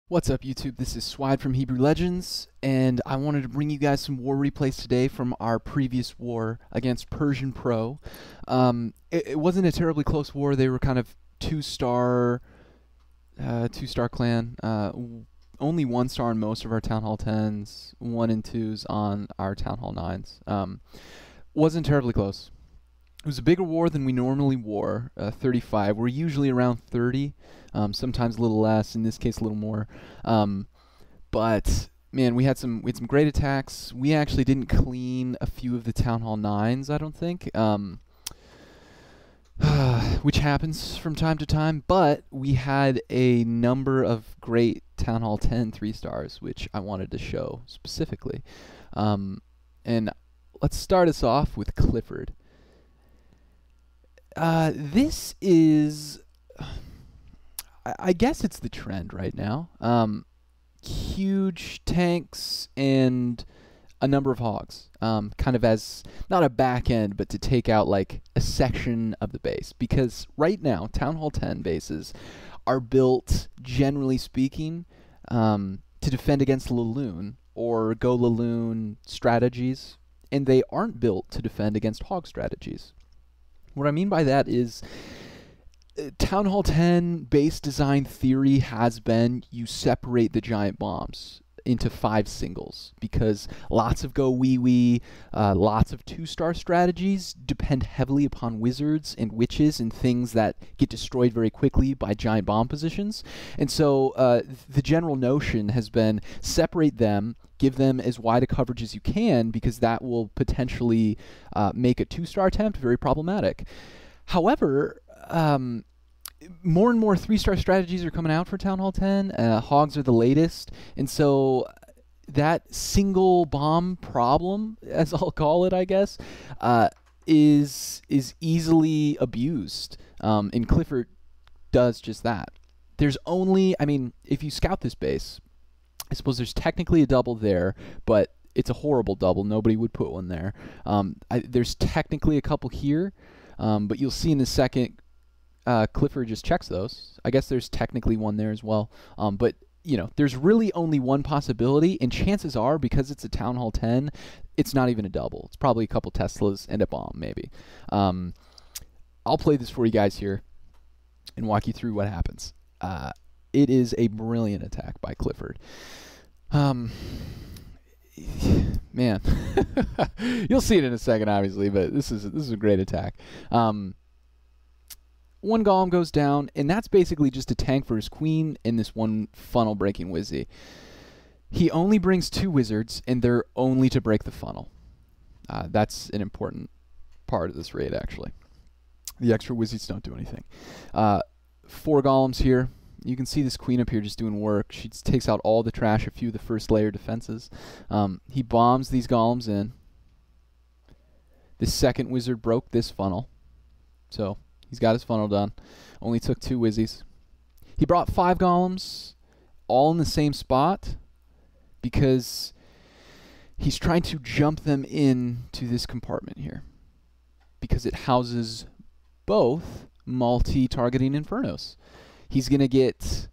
What's up, YouTube? This is Swide from Hebrew Legends, and I wanted to bring you guys some war replays today from our previous war against Persian Pro. It wasn't a terribly close war. They were kind of two-star clan. Only 1 star on most of our Town Hall 10s, 1 and 2s on our Town Hall 9s. Wasn't terribly close. It was a bigger war than we normally war, 35. We're usually around 30, sometimes a little less, in this case a little more. But man, we had some great attacks. We actually didn't clean a few of the Town Hall 9s, I don't think, which happens from time to time. But we had a number of great Town Hall 10 3-stars, which I wanted to show specifically. And let's start us off with Clifford. This is, I guess it's the trend right now. Huge tanks and a number of hogs, kind of as, not a back end, but to take out like a section of the base. Because right now, Town Hall 10 bases are built, generally speaking, to defend against LaLoon or GoLaLoon strategies, and they aren't built to defend against hog strategies. What I mean by that is Town Hall 10 base design theory has been you separate the giant bombs into 5 singles, because lots of go wee wee, lots of 2-star strategies depend heavily upon wizards and witches and things that get destroyed very quickly by giant bomb positions. And so the general notion has been separate them, give them as wide a coverage as you can, because that will potentially make a 2-star attempt very problematic. However, more and more 3-star strategies are coming out for Town Hall 10. Hogs are the latest, and so that single bomb problem, as I'll call it, I guess, is easily abused. And Clifford does just that. There's only, I mean, if you scout this base, I suppose there's technically a double there, but it's a horrible double. Nobody would put one there. There's technically a couple here, but you'll see in a second, Clifford just checks those. I guess there's technically one there as well. But, you know, there's really only one possibility, and chances are, because it's a Town Hall 10, it's not even a double. It's probably a couple Teslas and a bomb, maybe. I'll play this for you guys here and walk you through what happens. It is a brilliant attack by Clifford. Man, you'll see it in a second, obviously, but this is a great attack. 1 golem goes down, and that's basically just a tank for his queen and this 1 funnel breaking wizzy. He only brings 2 wizards, and they're only to break the funnel. That's an important part of this raid, actually. The extra wizards don't do anything. 4 golems here. You can see this queen up here just doing work. She takes out all the trash, a few of the first layer defenses. He bombs these golems in. This second wizard broke this funnel. So he's got his funnel done. Only took 2 wizzies. He brought 5 golems, all in the same spot, because he's trying to jump them into this compartment here, because it houses both multi-targeting infernos. He's going to get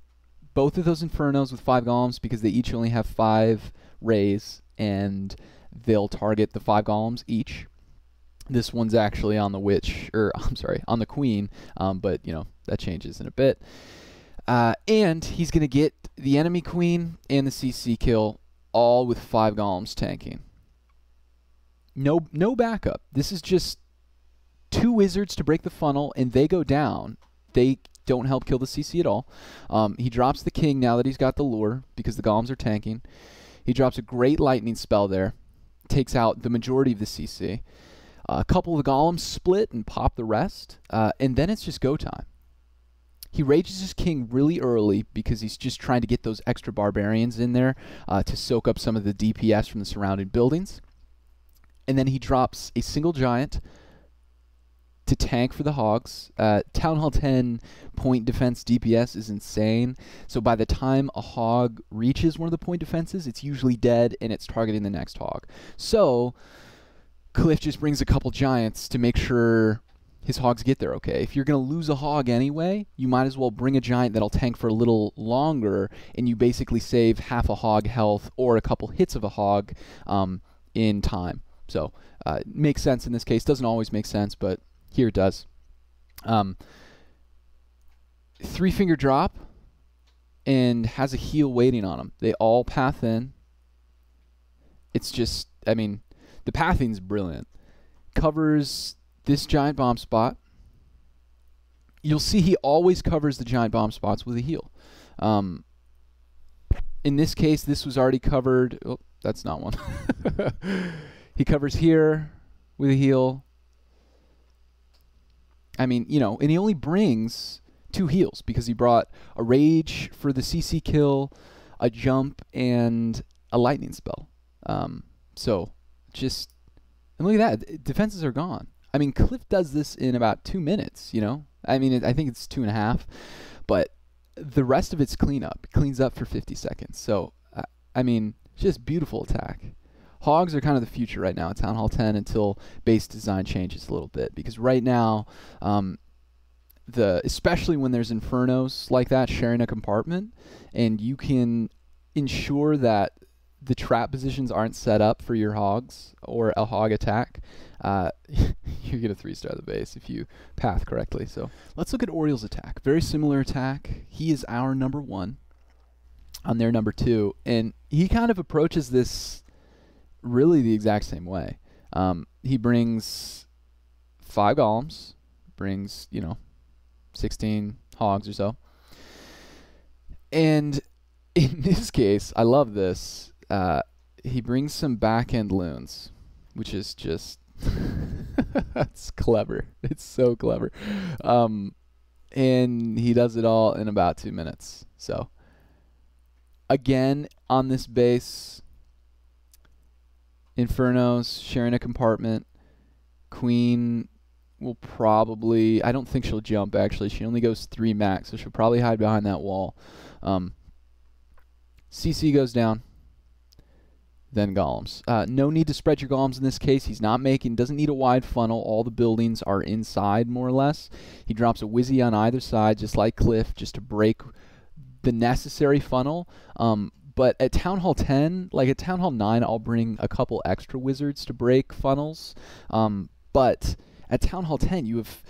both of those infernos with 5 golems because they each only have 5 rays, and they'll target the 5 golems each. This one's actually on the witch, or I'm sorry, on the queen, but you know, that changes in a bit. And he's going to get the enemy queen and the CC kill, all with 5 golems tanking. No backup. This is just 2 wizards to break the funnel, and they go down. They don't help kill the CC at all. He drops the king now that he's got the lure, because the golems are tanking. He drops a great lightning spell there. Takes out the majority of the CC. A couple of the golems split and pop the rest. And then it's just go time. He rages his king really early because he's just trying to get those extra barbarians in there to soak up some of the DPS from the surrounding buildings. And then he drops a single giant to tank for the hogs. Town Hall 10 point defense DPS is insane. So by the time a hog reaches one of the point defenses, it's usually dead and it's targeting the next hog. So Cliff just brings a couple giants to make sure his hogs get there okay. If you're going to lose a hog anyway, you might as well bring a giant that'll tank for a little longer, and you basically save half a hog health or a couple hits of a hog in time. So makes sense in this case. Doesn't always make sense, but here it does. 3-finger drop and has a heal waiting on him. They all path in. It's just, I mean, the pathing's brilliant. Covers this giant bomb spot. You'll see he always covers the giant bomb spots with a heal. In this case, this was already covered. Oh, that's not one. He covers here with a heal. I mean, you know, and he only brings 2 heals because he brought a rage for the CC kill, a jump, and a lightning spell. So just, and look at that, defenses are gone. I mean, Clif does this in about 2 minutes, you know? I mean, I think it's 2.5, but the rest of it's cleanup. It cleans up for 50 seconds. So, I mean, just beautiful attack. Hogs are kind of the future right now at Town Hall 10 until base design changes a little bit, because right now, especially when there's infernos like that sharing a compartment, and you can ensure that the trap positions aren't set up for your hogs or a hog attack, you get a 3-star the base if you path correctly. So let's look at Oriel's attack. Very similar attack. He is our number 1 on their number 2, and he kind of approaches this really the exact same way. He brings 5 golems, brings, you know, 16 hogs or so. And in this case, I love this. He brings some back-end loons, which is just it's clever. It's so clever. And he does it all in about 2 minutes. So again, on this base, Infernos sharing a compartment. Queen will probably, I don't think she'll jump actually. She only goes 3 max, so she'll probably hide behind that wall. CC goes down. Then golems. No need to spread your golems in this case. He's not making, doesn't need a wide funnel. All the buildings are inside more or less. He drops a Wizzy on either side, just like Clif, just to break the necessary funnel. But at Town Hall 10, like at Town Hall 9, I'll bring a couple extra wizards to break funnels. But at Town Hall 10, you have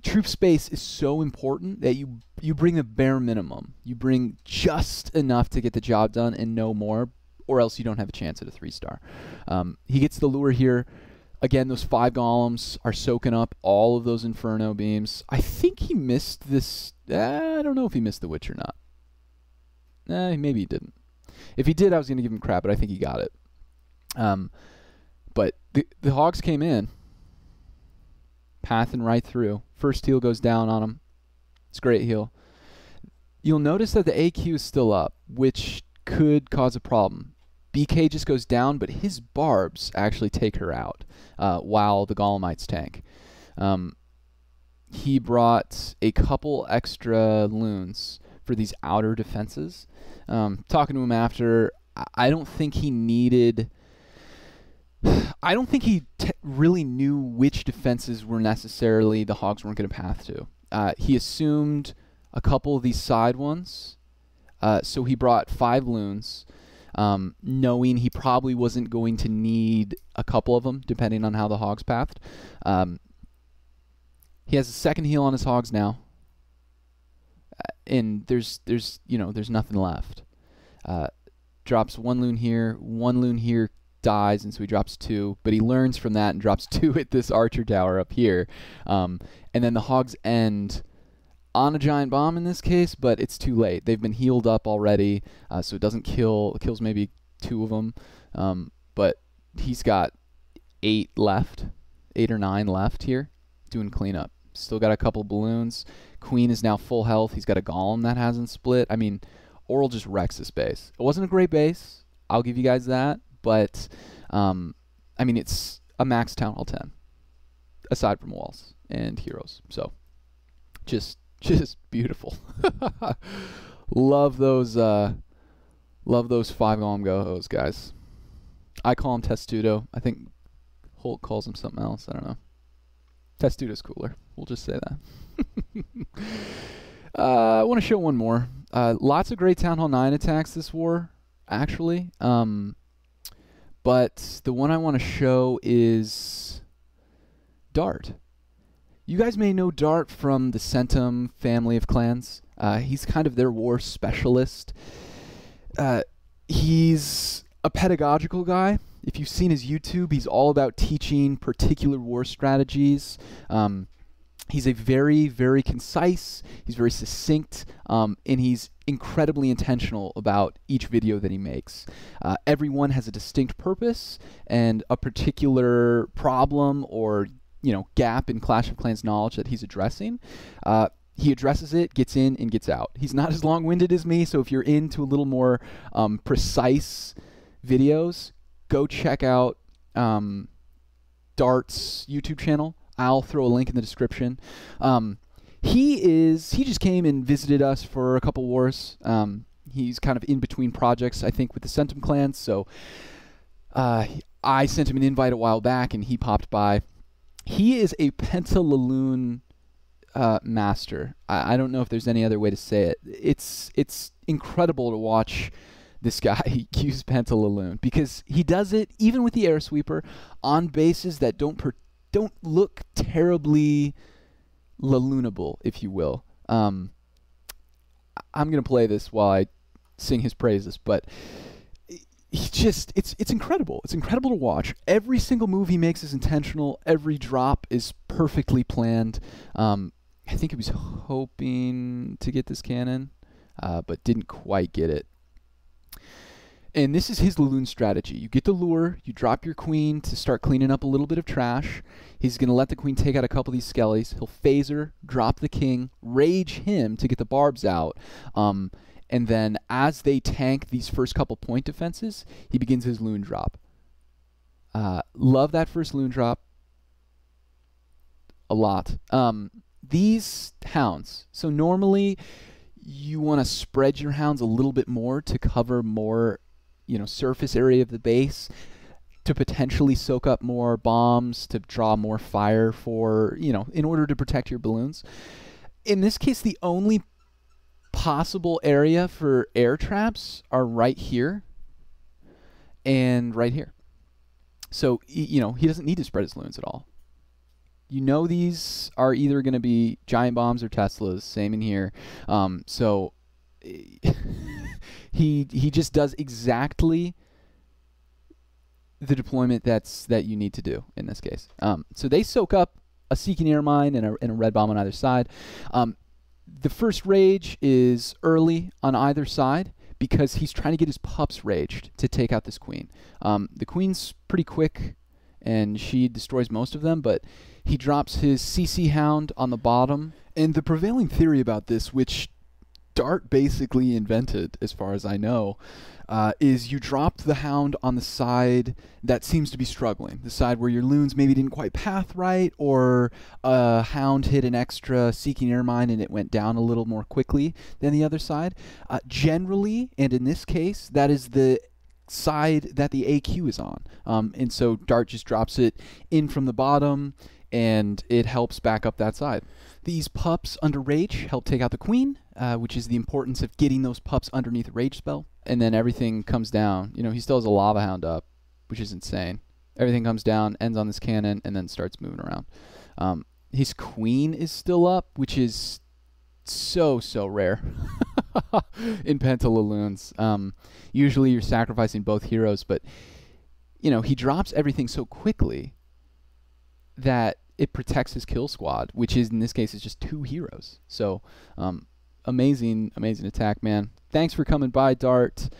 troop space is so important that you bring the bare minimum. You bring just enough to get the job done and no more, or else you don't have a chance at a 3-star. He gets the lure here. Again, those 5 golems are soaking up all of those Inferno beams. I think he missed this. I don't know if he missed the Witch or not. Maybe he didn't. If he did, I was going to give him crap, but I think he got it. But the hogs came in, pathing right through. First heal goes down on him. It's a great heal. You'll notice that the AQ is still up, which could cause a problem. BK just goes down, but his barbs actually take her out while the Golemites tank. He brought a couple extra loons for these outer defenses. Talking to him after, I don't think he needed... I don't think he really knew which defenses were necessarily the hogs weren't going to path to. He assumed a couple of these side ones, so he brought 5 loons, knowing he probably wasn't going to need a couple of them, depending on how the hogs pathed. He has a second heal on his hogs now, and there's nothing left. Drops 1 loon here, 1 loon here dies, and so he drops 2, but he learns from that and drops 2 at this archer tower up here. And then the hogs end on a giant bomb in this case, but it's too late. They've been healed up already, so it doesn't kill. It kills maybe 2 of them, but he's got 8 left, 8 or 9 left here, doing cleanup. Still got a couple balloons. Queen is now full health. He's got a golem that hasn't split. I mean, Oriel just wrecks this base. It wasn't a great base. I'll give you guys that. But, I mean, it's a max Town Hall 10, aside from walls and heroes. So, just beautiful. Love those 5 golem GoHos, guys. I call them Testudo. I think Holt calls them something else. I don't know. Testudo's cooler. We'll just say that. I want to show one more. Lots of great Town Hall 9 attacks this war, actually. But the one I want to show is DaRT. You guys may know DaRT from the Centum family of clans. He's kind of their war specialist. He's a pedagogical guy. If you've seen his YouTube, he's all about teaching particular war strategies. He's a very, very concise, he's very succinct, and he's incredibly intentional about each video that he makes. Everyone has a distinct purpose and a particular problem or gap in Clash of Clans knowledge that he's addressing. He addresses it, gets in, and gets out. He's not as long-winded as me, so if you're into a little more precise videos, go check out DaRT's YouTube channel. I'll throw a link in the description. He just came and visited us for a couple wars. He's kind of in between projects, I think, with the Centum clans, so I sent him an invite a while back, and he popped by. He is a PentaLaLoon master. I don't know if there's any other way to say it. It's incredible to watch this guy use PentaLaLoon because he does it even with the air sweeper on bases that don't look terribly Laloonable, if you will. I'm gonna play this while I sing his praises, but it's incredible. It's incredible to watch. Every single move he makes is intentional. Every drop is perfectly planned. I think he was hoping to get this cannon, but didn't quite get it. And this is his Laloon strategy. You get the lure, you drop your queen to start cleaning up a little bit of trash. He's going to let the queen take out a couple of these skellies. He'll phaser, drop the king, rage him to get the barbs out. And then as they tank these first couple point defenses, he begins his loon drop. Love that first loon drop a lot. These hounds, so normally you want to spread your hounds a little bit more to cover more surface area of the base, to potentially soak up more bombs, to draw more fire for, in order to protect your balloons. In this case, the only possible area for air traps are right here and right here. So, he doesn't need to spread his balloons at all. These are either going to be giant bombs or Teslas, same in here. So he just does exactly the deployment that you need to do in this case. So they soak up a Seeking Air Mine and a red bomb on either side. The first rage is early on either side because he's trying to get his pups raged to take out this queen. The queen's pretty quick and she destroys most of them, but he drops his CC Hound on the bottom. And the prevailing theory about this, which DaRT basically invented, as far as I know, is you drop the Hound on the side that seems to be struggling, the side where your loons maybe didn't quite path right, or a Hound hit an extra Seeking Air Mine and it went down a little more quickly than the other side. Generally, and in this case, that is the side that the AQ is on. And so DaRT just drops it in from the bottom, and it helps back up that side. These pups under rage help take out the queen, which is the importance of getting those pups underneath a rage spell. And then everything comes down. He still has a lava hound up, which is insane. Everything comes down, ends on this cannon, and then starts moving around. His queen is still up, which is so rare in PentaLaLoons. Usually you're sacrificing both heroes, but he drops everything so quickly that it protects his kill squad, which is in this case is just 2 heroes. So amazing attack, man. Thanks for coming by, DaRT.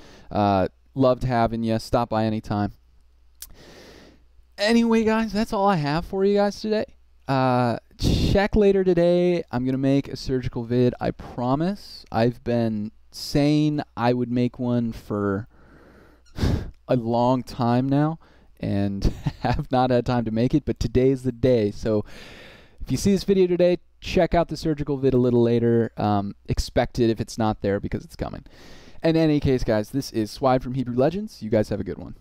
Loved having you. Stop by anytime. Anyway, guys, that's all I have for you guys today. Check later today. I'm going to make a surgical vid. I promise. I've been saying I would make one for a long time now and have not had time to make it, but today's the day. So if you see this video today, check out the surgical vid a little later. Expect it if it's not there because it's coming. In any case, guys, this is Swide from Hebrew Legends. You guys have a good one.